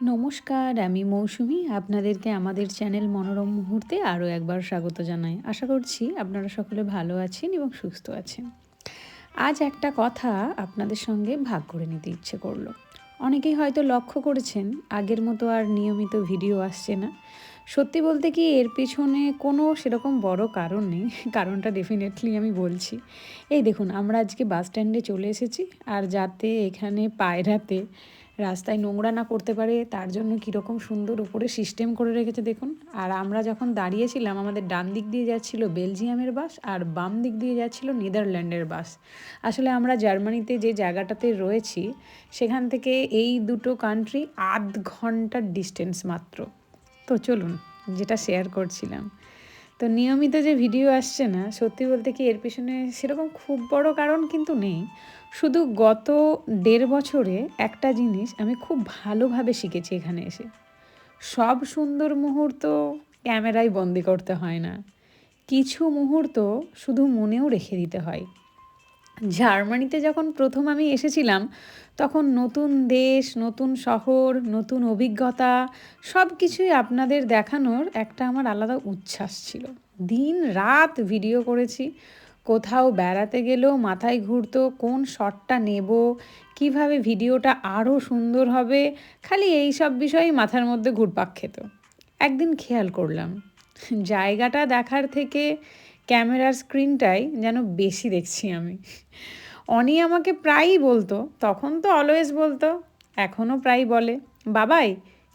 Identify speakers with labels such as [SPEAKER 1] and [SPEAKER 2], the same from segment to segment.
[SPEAKER 1] নমস্কার, আমি মৌসুমি। আপনাদেরকে আমাদের চ্যানেল মনোরম মুহূর্তে আরও একবার স্বাগত জানাই। আশা করছি আপনারা সকলে ভালো আছেন এবং সুস্থ আছেন। আজ একটা কথা আপনাদের সঙ্গে ভাগ করে নিতে ইচ্ছে করলো। অনেকেই হয়তো লক্ষ্য করেছেন আগের মতো আর নিয়মিত ভিডিও আসছে না। সত্যি বলতে কি এর পেছনে কোনো সেরকম বড় কারণ নেই। কারণটা ডেফিনেটলি আমি বলছি। এই দেখুন, আমরা আজকে বাস স্ট্যান্ডে চলে এসেছি, আর যাতে এখানে পায়রাতে রাস্তায় নোংরা না করতে পারে তার জন্য কীরকম সুন্দর উপরে সিস্টেম করে রেখেছে দেখুন। আর আমরা যখন দাঁড়িয়েছিলাম আমাদের ডান দিক দিয়ে যাচ্ছিল বেলজিয়ামের বাস, আর বাম দিক দিয়ে যাচ্ছিল নেদারল্যান্ডের বাস। আসলে আমরা জার্মানিতে যে জায়গাটাতে রয়েছি সেখান থেকে এই দুটো কান্ট্রি আধ ঘন্টার ডিস্টেন্স মাত্র। তো চলুন, যেটা শেয়ার করছিলাম, তো নিয়মিত যে ভিডিও আসছে না, সত্যি বলতে কি এর পিছনে সেরকম খুব বড় কারণ কিন্তু নেই। শুধু গত 1.5 বছরে একটা জিনিস আমি খুব ভালোভাবে শিখেছি এখানে এসে। সব সুন্দর মুহূর্ত ক্যামেরায় বন্দি করতে হয় না, কিছু মুহূর্ত শুধু মনেও রেখে দিতে হয়। জার্মানিতে যখন প্রথম আমি এসেছিলাম তখন নতুন দেশ, নতুন শহর, নতুন অভিজ্ঞতা, সব কিছুই আপনাদের দেখানোর একটা আমার আলাদা উচ্ছ্বাস ছিল। দিন রাত ভিডিও করেছি। কোথাও বেড়াতে গেলেও মাথায় ঘুরতো কোন শটটা নেব, কিভাবে ভিডিওটা আরও সুন্দর হবে, খালি এই সব বিষয়ই মাথার মধ্যে ঘুরপাক খেত। একদিন খেয়াল করলাম জায়গাটা দেখার থেকে ক্যামেরার স্ক্রিনটাই যেন বেশি দেখছি আমি। অনি আমাকে প্রায়ই বলতো, তখন তো অলওয়েজ বলতো, এখনও প্রায় বলে, বাবাই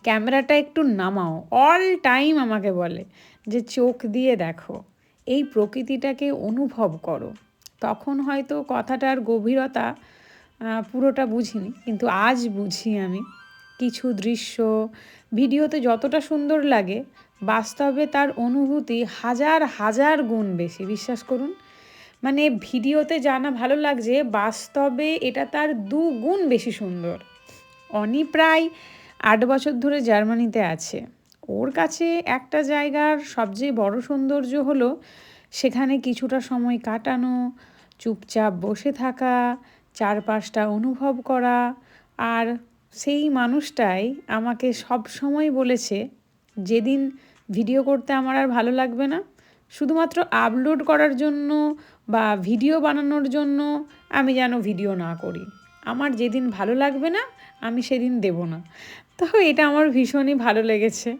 [SPEAKER 1] ক্যামেরাটা একটু নামাও। অল টাইম আমাকে বলে যে চোখ দিয়ে দেখো, এই প্রকৃতিটাকে অনুভব করো। তখন হয়তো কথাটার গভীরতা পুরোটা বুঝিনি, কিন্তু আজ বুঝি আমি। কিছু দৃশ্য ভিডিওতে যতটা সুন্দর লাগে, বাস্তবে তার অনুভূতি হাজার হাজার গুণ বেশি, বিশ্বাস করুন। মানে ভিডিওতে জানা ভালো লাগছে, বাস্তবে এটা তার 2 গুণ বেশি সুন্দর। অনি প্রায় 8 বছর ধরে জার্মানিতে আছে। ওর কাছে একটা জায়গার সবচেয়ে বড় সৌন্দর্য হলো সেখানে কিছুটা সময় কাটানো, চুপচাপ বসে থাকা, চারপাশটা অনুভব করা। আর সেই মানুষটাই আমাকে সব সময় বলেছে, যেদিন ভিডিও করতে আমার আর ভালো লাগবে না, শুধুমাত্র আপলোড করার জন্য বা ভিডিও বানানোর জন্য আমি যেন ভিডিও না করি। আমার যেদিন ভালো লাগবে না আমি সেদিন দেব না। তো এটা আমার ভীষণই ভালো লেগেছে।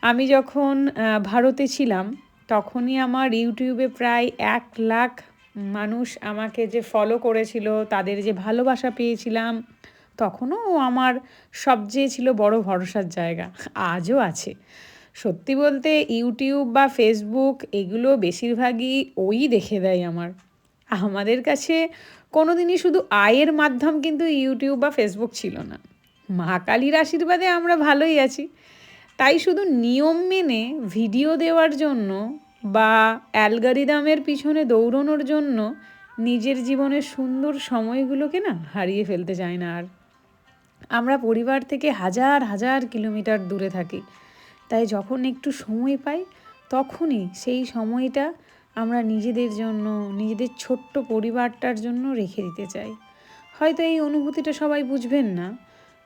[SPEAKER 1] আমি যখন ভারতে ছিলাম তখনই আমার ইউটিউবে প্রায় 1 লাখ মানুষ আমাকে যে ফলো করেছিল, তাদের যে ভালোবাসা পেয়েছিলাম, তখনও আমার সবচেয়ে ছিল বড় ভরসার জায়গা, আজও আছে। সত্যি বলতে ইউটিউব বা ফেসবুক এগুলো বেশিরভাগই ওই দেখে দেয় আমার। আমাদের কাছে কোনো দিনই শুধু আয়ের মাধ্যম কিন্তু ইউটিউব বা ফেসবুক ছিল না। মা কালীর আশীর্বাদে আমরা ভালোই আছি। তাই শুধু নিয়ম মেনে ভিডিও দেওয়ার জন্য বা অ্যালগরিদমের পিছনে দৌড়নোর জন্য নিজের জীবনের সুন্দর সময়গুলোকে না হারিয়ে ফেলতে চাই না আর। আমরা পরিবার থেকে হাজার হাজার কিলোমিটার দূরে থাকি, তাই যখন একটু সময় পাই তখনই সেই সময়টা আমরা নিজেদের জন্য, নিজেদের ছোট্ট পরিবারটার জন্য রেখে দিতে চাই। হয়তো এই অনুভূতিটা সবাই বুঝবেন না,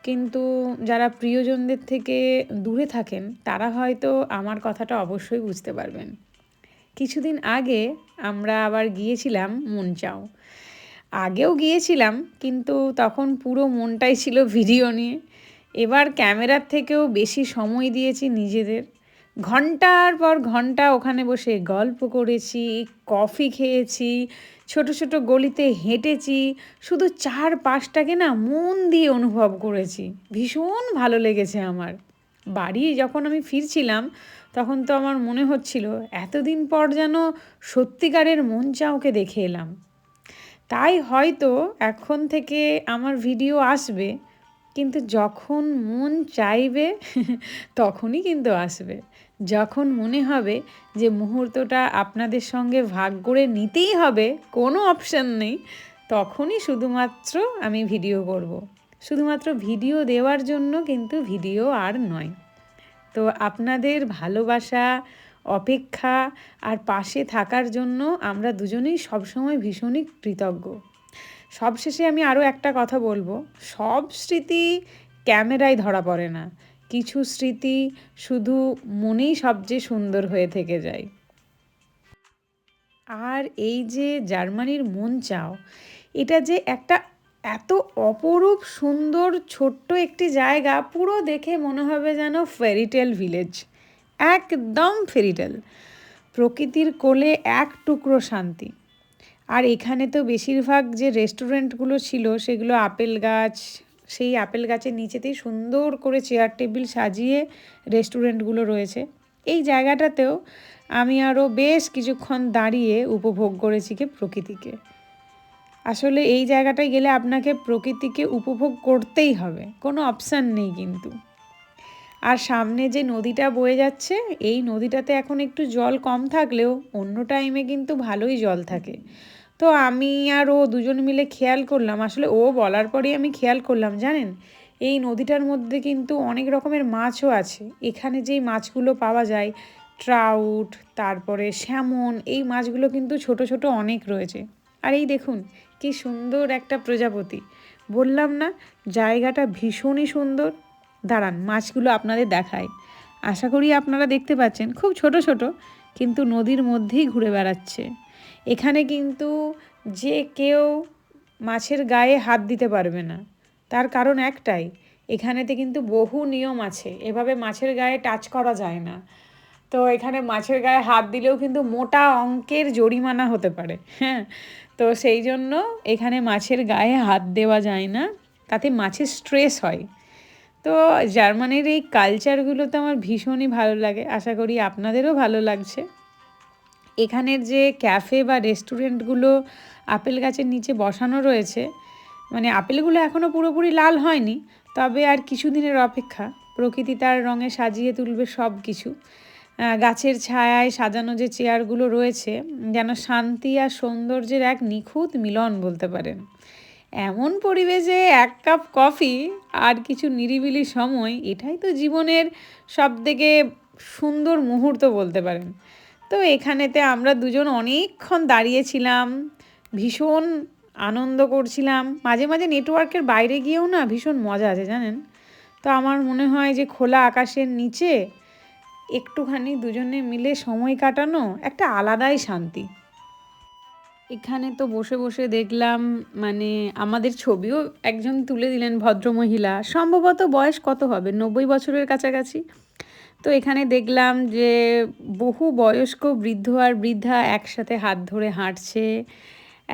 [SPEAKER 1] কিন্তু যারা প্রিয়জনদের থেকে দূরে থাকেন তারা হয়তো আমার কথাটা অবশ্যই বুঝতে পারবেন। কিছুদিন আগে আমরা আবার গিয়েছিলাম মনচাও। আগেও গিয়েছিলাম, কিন্তু তখন পুরো মনটাই ছিল ভিডিও নিয়ে। এবার ক্যামেরার থেকেও বেশি সময় দিয়েছি নিজেদের। ঘন্টার পর ঘন্টা ওখানে বসে গল্প করেছি, কফি খেয়েছি, ছোট ছোট গলিতে হেঁটেছি, শুধু চারপাশটাকে না মন দিয়ে অনুভব করেছি। ভীষণ ভালো লেগেছে আমার। বাড়ি যখন আমি ফিরছিলাম তখন তো আমার মনে হচ্ছিল এতদিন পর যেন সত্যিকারের মনচাওকে দেখে এলাম। তাই হয়তো এখন থেকে আমার ভিডিও আসবে, কিন্তু যখন মন চাইবে তখনই কিন্তু আসবে। যখন মনে হবে যে মুহূর্তটা আপনাদের সঙ্গে ভাগ করে নিতেই হবে, কোনো অপশান নেই, তখনই শুধুমাত্র আমি ভিডিও করব। শুধুমাত্র ভিডিও দেওয়ার জন্য কিন্তু ভিডিও আর নয়। তো আপনাদের ভালোবাসা, অপেক্ষা আর পাশে থাকার জন্য আমরা দুজনেই সবসময় ভীষণই কৃতজ্ঞ। সবশেষে আমি আরও একটা কথা বলবো, সব স্মৃতি ক্যামেরায় ধরা পড়ে না, কিছু স্মৃতি শুধু মনেই সবচেয়ে সুন্দর হয়ে থেকে যায়। আর এই যে জার্মানির মনচাও, এটা যে একটা এত অপরূপ সুন্দর ছোট্ট একটি জায়গা, পুরো দেখে মনে হবে যেন ফেরিটেল ভিলেজ, একদম ফেরিটেল, প্রকৃতির কোলে এক টুকরো শান্তি। আর এখানে তো বেশিরভাগ যে রেস্টুরেন্টগুলো ছিল সেগুলো আপেল গাছ, সেই আপেল গাছের নিচেতেই সুন্দর করে চেয়ার টেবিল সাজিয়ে রেস্টুরেন্টগুলো রয়েছে। এই জায়গাটাতেও আমি আরও বেশ কিছুক্ষণ দাঁড়িয়ে উপভোগ করেছি কি প্রকৃতিকে। আসলে এই জায়গাটায় গেলে আপনাকে প্রকৃতিকে উপভোগ করতেই হবে, কোনো অপশান নেই কিন্তু। আর সামনে যে নদীটা বয়ে যাচ্ছে, এই নদীটাতে এখন একটু জল কম থাকলেও অন্য টাইমে কিন্তু ভালোই জল থাকে। তো আমি আর ও দুজন মিলে খেয়াল করলাম, আসলে ও বলার পরেই আমি খেয়াল করলাম, জানেন এই নদীটার মধ্যে কিন্তু অনেক রকমের মাছও আছে। এখানে যেই মাছগুলো পাওয়া যায়, ট্রাউট, তারপরে স্যামন, এই মাছগুলো কিন্তু ছোট ছোট অনেক রয়েছে। আর এই দেখুন কি সুন্দর একটা প্রজাপতি, বললাম না জায়গাটা ভীষণই সুন্দর। দাঁড়ান মাছগুলো আপনাদের দেখায়, আশা করি আপনারা দেখতে পাচ্ছেন, খুব ছোট ছোট কিন্তু নদীর মধ্যেই ঘুরে বেড়াচ্ছে। এখানে কিন্তু যে কেউ মাছের গায়ে হাত দিতে পারবে না, তার কারণ একটাই, এখানেতে কিন্তু বহু নিয়ম আছে, এভাবে মাছের গায়ে টাচ করা যায় না। তো এখানে মাছের গায়ে হাত দিলেও কিন্তু মোটা অঙ্কের জরিমানা হতে পারে, হ্যাঁ। তো সেই জন্য এখানে মাছের গায়ে হাত দেওয়া যায় না, তাতে মাছের স্ট্রেস হয়। তো জার্মানির এই কালচারগুলো তো আমার ভীষণই ভালো লাগে, আশা করি আপনাদেরও ভালো লাগছে। এখানের যে ক্যাফে বা রেস্টুরেন্টগুলো আপেল গাছের নিচে বসানো রয়েছে, মানে আপেলগুলো এখনও পুরোপুরি লাল হয়নি, তবে আর কিছু দিনের অপেক্ষা, প্রকৃতি তার রঙে সাজিয়ে তুলবে সব কিছু। গাছের ছায়ায় সাজানো যে চেয়ারগুলো রয়েছে, যেন শান্তি আর সৌন্দর্যের এক নিখুঁত মিলন বলতে পারেন। এমন পরিবেশে এক কাপ কফি আর কিছু নিরিবিলি সময়, এটাই তো জীবনের সবথেকে সুন্দর মুহূর্ত বলতে পারেন। তো এখানেতে আমরা দুজন অনেকক্ষণ দাঁড়িয়েছিলাম, ভীষণ আনন্দ করছিলাম। মাঝে মাঝে নেটওয়ার্কের বাইরে গিয়েও না ভীষণ মজা আছে জানেন। তো আমার মনে হয় যে খোলা আকাশের নিচে একটুখানি দুজনে মিলে সময় কাটানো একটা আলাদাই শান্তি। এখানে তো বসে বসে দেখলাম, মানে আমাদের ছবিও একজন তুলে দিলেন, ভদ্রমহিলা, সম্ভবত বয়স কত হবে, 90 বছরের কাছাকাছি। তো এখানে দেখলাম যে বহু বয়স্ক বৃদ্ধ আর বৃদ্ধা একসাথে হাত ধরে হাঁটছে,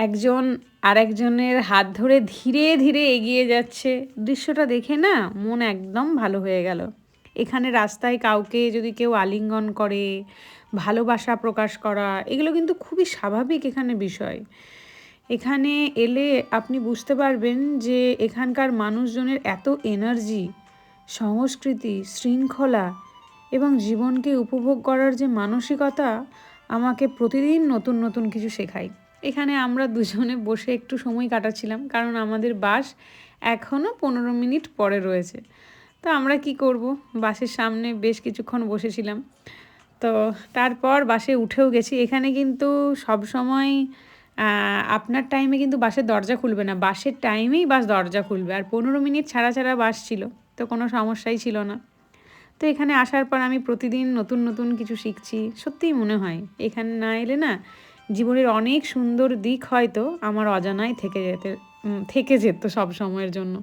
[SPEAKER 1] একজন আরেকজনের হাত ধরে ধীরে ধীরে এগিয়ে যাচ্ছে। দৃশ্যটা দেখে না মন একদম ভালো হয়ে গেল। এখানে রাস্তায় কাউকে যদি কেউ আলিঙ্গন করে, ভালোবাসা প্রকাশ করা, এগুলো কিন্তু খুবই স্বাভাবিক এখানে বিষয়। এখানে এলে আপনি বুঝতে পারবেন যে এখানকার মানুষজনের এত এনার্জি, সংস্কৃতি, শৃঙ্খলা এবং জীবনকে উপভোগ করার যে মানসিকতা আমাকে প্রতিদিন নতুন নতুন কিছু শেখায়। এখানে আমরা দুজনে বসে একটু সময় কাটাচ্ছিলাম, কারণ আমাদের বাস এখনও 15 মিনিট পরে রয়েছে। তো আমরা কি করব, বাসের সামনে বেশ কিছুক্ষণ বসেছিলাম। তো তারপর বাসে উঠেও গেছি। এখানে কিন্তু সব সময় আপনার টাইমে কিন্তু বাসের দরজা খুলবে না, বাসের টাইমেই বাস দরজা খুলবে। আর 15 মিনিট ছাড়া ছাড়া বাস ছিল, তো কোনো সমস্যাই ছিল না। তো এখানে আসার পর আমি প্রতিদিন নতুন নতুন কিছু শিখছি। সত্যিই মনে হয় এখানে না এলে না জীবনের অনেক সুন্দর দিক হয়তো আমার অজানায় থেকে যেত সব সময়ের জন্য।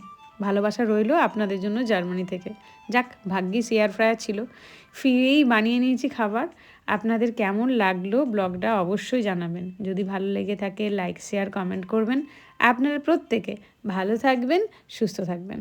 [SPEAKER 1] ভালোবাসা রইলো আপনাদের জন্য জার্মানি থেকে। যাক, ভাগ্যিস এয়ার ফ্রায়ার ছিল, ফিরেই বানিয়ে নিয়েছি খাবার। আপনাদের কেমন লাগলো ব্লগটা অবশ্যই জানাবেন। যদি ভালো লেগে থাকে লাইক, শেয়ার, কমেন্ট করবেন। আপনারা প্রত্যেকে ভালো থাকবেন, সুস্থ থাকবেন।